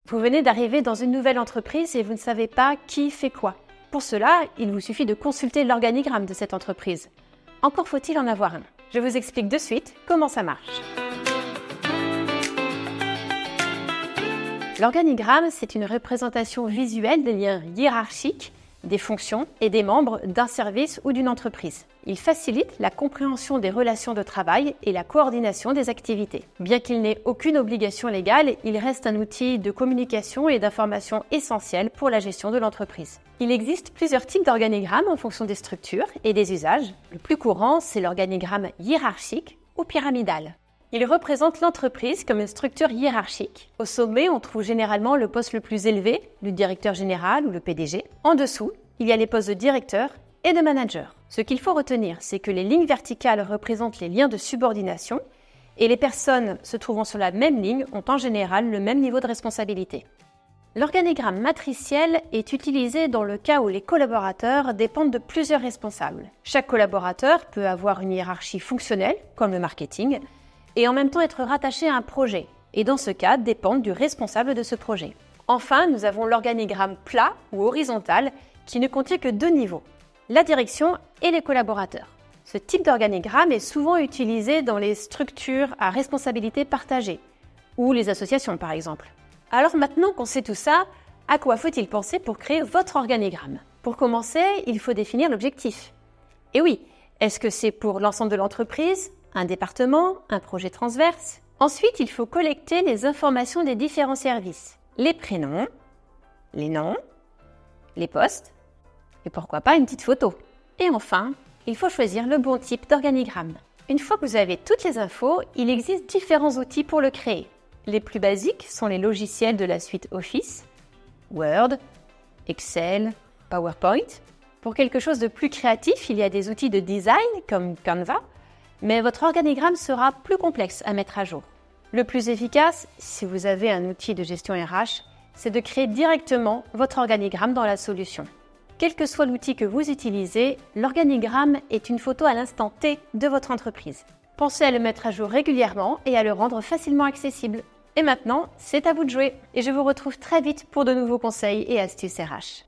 Vous venez d'arriver dans une nouvelle entreprise et vous ne savez pas qui fait quoi. Pour cela, il vous suffit de consulter l'organigramme de cette entreprise. Encore faut-il en avoir un. Je vous explique de suite comment ça marche. L'organigramme, c'est une représentation visuelle des liens hiérarchiques, des fonctions et des membres d'un service ou d'une entreprise. Il facilite la compréhension des relations de travail et la coordination des activités. Bien qu'il n'ait aucune obligation légale, il reste un outil de communication et d'information essentiel pour la gestion de l'entreprise. Il existe plusieurs types d'organigrammes en fonction des structures et des usages. Le plus courant, c'est l'organigramme hiérarchique ou pyramidal. Il représente l'entreprise comme une structure hiérarchique. Au sommet, on trouve généralement le poste le plus élevé, le directeur général ou le PDG. En dessous, il y a les postes de directeur et de manager. Ce qu'il faut retenir, c'est que les lignes verticales représentent les liens de subordination et les personnes se trouvant sur la même ligne ont en général le même niveau de responsabilité. L'organigramme matriciel est utilisé dans le cas où les collaborateurs dépendent de plusieurs responsables. Chaque collaborateur peut avoir une hiérarchie fonctionnelle, comme le marketing, et en même temps être rattaché à un projet, et dans ce cas dépendre du responsable de ce projet. Enfin, nous avons l'organigramme plat ou horizontal qui ne contient que deux niveaux, la direction et les collaborateurs. Ce type d'organigramme est souvent utilisé dans les structures à responsabilité partagée, ou les associations par exemple. Alors maintenant qu'on sait tout ça, à quoi faut-il penser pour créer votre organigramme ? Pour commencer, il faut définir l'objectif. Et oui, est-ce que c'est pour l'ensemble de l'entreprise ? Un département, un projet transverse. Ensuite, il faut collecter les informations des différents services. Les prénoms, les noms, les postes, et pourquoi pas une petite photo. Et enfin, il faut choisir le bon type d'organigramme. Une fois que vous avez toutes les infos, il existe différents outils pour le créer. Les plus basiques sont les logiciels de la suite Office, Word, Excel, PowerPoint. Pour quelque chose de plus créatif, il y a des outils de design comme Canva, mais votre organigramme sera plus complexe à mettre à jour. Le plus efficace, si vous avez un outil de gestion RH, c'est de créer directement votre organigramme dans la solution. Quel que soit l'outil que vous utilisez, l'organigramme est une photo à l'instant T de votre entreprise. Pensez à le mettre à jour régulièrement et à le rendre facilement accessible. Et maintenant, c'est à vous de jouer et je vous retrouve très vite pour de nouveaux conseils et astuces RH.